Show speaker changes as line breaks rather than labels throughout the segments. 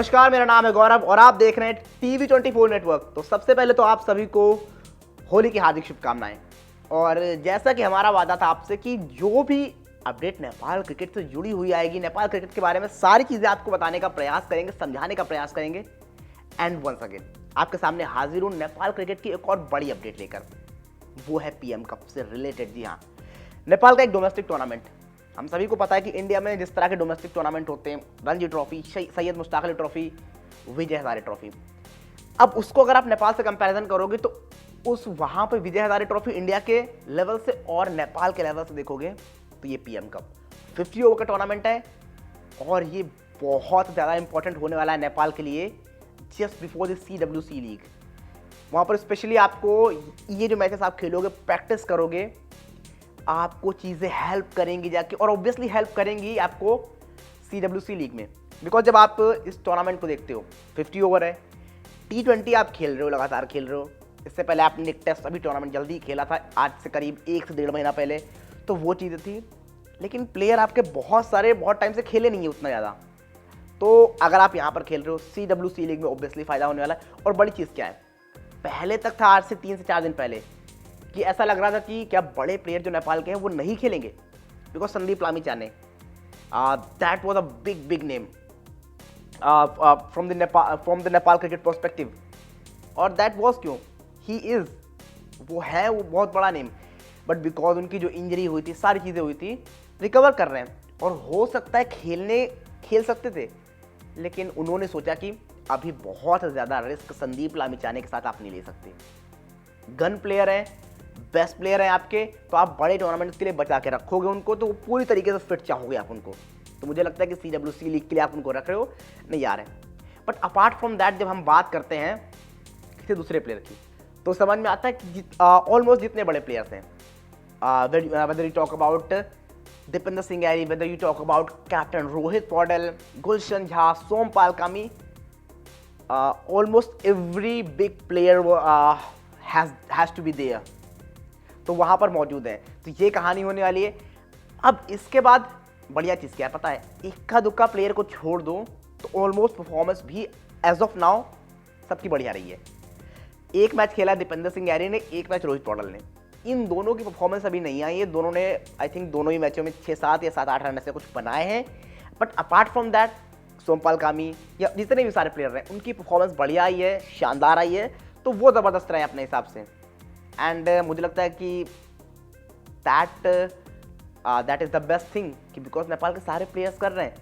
नमस्कार, मेरा नाम है गौरव और आप देख रहे हैं TV24 नेटवर्क। तो सबसे पहले तो आप सभी को होली की हार्दिक शुभकामनाएं। और जैसा कि हमारा वादा था आपसे कि जो भी अपडेट नेपाल क्रिकेट से जुड़ी हुई आएगी, नेपाल क्रिकेट के बारे में सारी चीज़ें आपको बताने का प्रयास करेंगे, समझाने का प्रयास करेंगे। एंड वंस अगेन आपके सामने हाजिर हूँ नेपाल क्रिकेट की एक और बड़ी अपडेट लेकर। वो है PM कप से रिलेटेड। जी हाँ, नेपाल का एक डोमेस्टिक टूर्नामेंट। हम सभी को पता है कि इंडिया में जिस तरह के डोमेस्टिक टूर्नामेंट होते हैं, Ranji trophy, Syed Mushtaq Ali trophy, Vijay Hazare trophy, अब उसको अगर आप नेपाल से कंपैरिजन करोगे तो उस वहाँ पे विजय हजारे ट्रॉफी इंडिया के लेवल से और नेपाल के लेवल से देखोगे तो ये PM कप 50 ओवर का टूर्नामेंट है और ये बहुत ज़्यादा इंपॉर्टेंट होने वाला है नेपाल के लिए। Just before the CWC league, वहाँ पर स्पेशली आपको ये जो मैचेस आप खेलोगे, प्रैक्टिस करोगे, आपको चीज़ें हेल्प करेंगी जाके, और ऑब्वियसली हेल्प करेंगी आपको CWC लीग में। बिकॉज जब आप इस टूर्नामेंट को देखते हो, 50 ओवर है, T20 आप खेल रहे हो, लगातार खेल रहे हो। इससे पहले आपने एक टेस्ट अभी टूर्नामेंट जल्दी खेला था, आज से करीब 1 से 1.5 महीना पहले, तो वो चीज़ें थी। लेकिन प्लेयर आपके बहुत टाइम से खेले नहीं है उतना ज़्यादा। तो अगर आप यहाँ पर खेल रहे हो CWC लीग में, ऑब्वियसली फ़ायदा होने वाला है। और बड़ी चीज़ क्या है, पहले तक था आज से 3 से 4 दिन पहले कि ऐसा लग रहा था कि क्या बड़े प्लेयर जो नेपाल के हैं वो नहीं खेलेंगे, because Sandeep Lamichhane, that was a big name from the Nepal cricket perspective. और दैट वाज क्यों, ही इज, वो बहुत बड़ा नेम, बट बिकॉज उनकी जो इंजरी हुई थी, सारी चीज़ें हुई थी, रिकवर कर रहे हैं और हो सकता है खेल सकते थे। लेकिन उन्होंने सोचा कि अभी बहुत ज़्यादा रिस्क संदीप लामिछाने के साथ आप नहीं ले सकते। गन प्लेयर हैं, बेस्ट प्लेयर हैं आपके, तो आप बड़े टूर्नामेंट्स के लिए बचा के रखोगे उनको, तो पूरी तरीके से फिट चाहोगे आप उनको। तो मुझे लगता है कि CWC लीग के लिए आप उनको रख रहे हो, नहीं आ रहे। बट अपार्ट फ्रॉम दैट, जब हम बात करते हैं किसी दूसरे प्लेयर की, तो समझ में आता है कि ऑलमोस्ट जितने बड़े प्लेयर्स हैं, whether you talk about Dipendra Singh Airee, whether you talk about captain Rohit Paudel, Gulshan Jha, Sompal Kami, almost every big player has to be there, तो वहाँ पर मौजूद है। तो ये कहानी होने वाली है। अब इसके बाद बढ़िया चीज़ क्या है पता है, इक्का दुक्का प्लेयर को छोड़ दो तो ऑलमोस्ट परफॉर्मेंस भी एज ऑफ नाउ सबकी बढ़िया रही है। एक मैच खेला दीपेंद्र सिंह ऐरी ने, एक मैच रोहित पौडेल ने। इन दोनों की परफॉर्मेंस अभी नहीं आई है। दोनों ने आई थिंक दोनों ही मैचों में 6-7 या 7-8 रन ऐसे कुछ बनाए हैं। But apart from that, Sompal कामी या जितने भी सारे प्लेयर हैं, उनकी परफॉर्मेंस बढ़िया आई है, शानदार आई है, तो वो ज़बरदस्त रहे अपने हिसाब से। एंड मुझे लगता है कि that is the best thing कि बिकॉज नेपाल के सारे प्लेयर्स कर रहे हैं।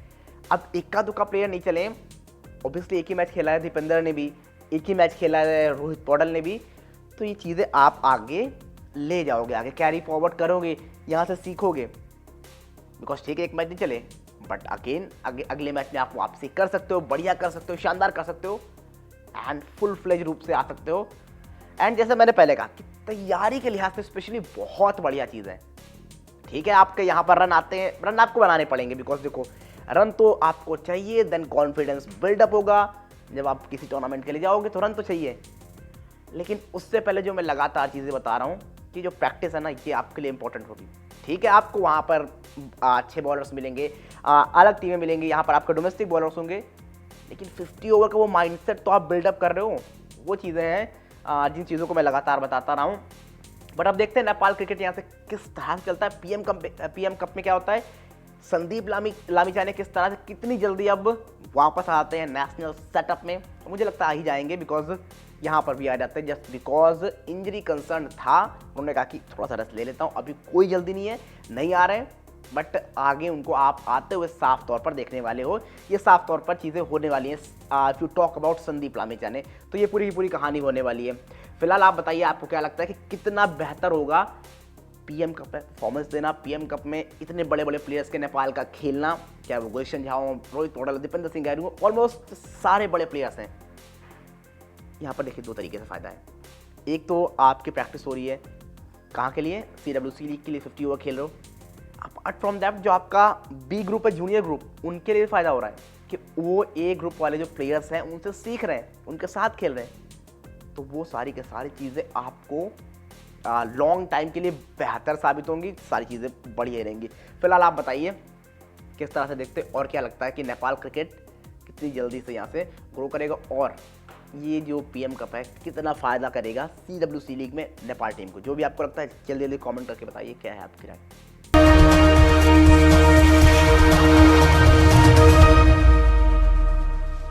अब इक्का दुक्का प्लेयर नहीं चले। ऑब्वियसली एक ही मैच खेला है दीपेंद्र ने भी, एक ही मैच खेला है रोहित पौडेल ने भी, तो ये चीज़ें आप आगे ले जाओगे, आगे कैरी फॉरवर्ड करोगे, यहाँ से सीखोगे। बिकॉज ठीक है एक मैच नहीं चले, बट अगेन अगले मैच में आप वापसी कर सकते हो, बढ़िया कर सकते हो, शानदार कर सकते हो, एंड फुल फ्लेज रूप से आ सकते हो। एंड जैसे मैंने पहले कहा कि तैयारी के लिहाज से स्पेशली बहुत बढ़िया चीज़ है। ठीक है, आपके यहाँ पर रन आते हैं, रन आपको बनाने पड़ेंगे, बिकॉज देखो रन तो आपको चाहिए, देन कॉन्फिडेंस बिल्डअप होगा। जब आप किसी टूर्नामेंट के लिए जाओगे तो रन तो चाहिए। लेकिन उससे पहले जो मैं लगातार चीज़ें बता रहा हूँ कि जो प्रैक्टिस है ना, ये आपके लिए इंपॉर्टेंट होगी। ठीक है, आपको वहाँ पर अच्छे बॉलर्स मिलेंगे, अलग टीमें मिलेंगी, यहाँ पर आपके डोमेस्टिक बॉलर्स होंगे, लेकिन 50 ओवर का वो माइंडसेट तो आप बिल्डअप कर रहे हो। वो चीज़ें हैं जिन चीज़ों को मैं लगातार बताता रहा हूँ। बट अब देखते हैं नेपाल क्रिकेट यहाँ से किस तरह से चलता है। PM कप में क्या होता है, संदीप लामिछाने किस तरह से कितनी जल्दी अब वापस आते हैं नेशनल सेटअप में। मुझे लगता है आ ही जाएंगे, बिकॉज यहाँ पर भी आ जाते हैं, जस्ट बिकॉज इंजरी कंसर्न था। उन्होंने कहा कि थोड़ा सा रेस्ट ले लेता हूँ, अभी कोई जल्दी नहीं है, नहीं आ रहे हैं, बट आगे उनको आप आते हुए साफ तौर पर देखने वाले हो। ये साफ तौर पर चीज़ें होने वाली हैं। If you talk about Sandeep Lamichhane, तो ये पूरी की पूरी कहानी होने वाली है। फिलहाल आप बताइए, आपको क्या लगता है कि कितना बेहतर होगा PM कप में परफॉर्मेंस देना, PM कप में इतने बड़े बड़े प्लेयर्स के नेपाल का खेलना, चाहे वो गुलशन झा हो, रोहित पौडेल, दीपेंद्र सिंह ऐरी हो, ऑलमोस्ट सारे बड़े प्लेयर्स हैं। यहाँ पर देखिए 2 तरीके से फ़ायदा है। एक तो आपकी प्रैक्टिस हो रही है, कहाँ के लिए, CWC लीग के लिए 50 ओवर खेल रहे हो। अपार्ट फ्रॉम दैट, जो आपका B ग्रुप है, जूनियर ग्रुप, उनके लिए फ़ायदा हो रहा है कि वो A ग्रुप वाले जो प्लेयर्स हैं उनसे सीख रहे हैं, उनके साथ खेल रहे हैं। तो वो सारी की सारी चीज़ें आपको लॉन्ग टाइम के लिए बेहतर साबित होंगी, सारी चीज़ें बढ़िया रहेंगी। फिलहाल आप बताइए किस तरह से देखते और क्या लगता है कि नेपाल क्रिकेट कितनी जल्दी से यहाँ से ग्रो करेगा और ये जो पीएम कप है कितना फ़ायदा करेगा CWC लीग में नेपाल टीम को। जो भी आपको लगता है जल्दी जल्दी कमेंट करके बताइए क्या है आपकी राय।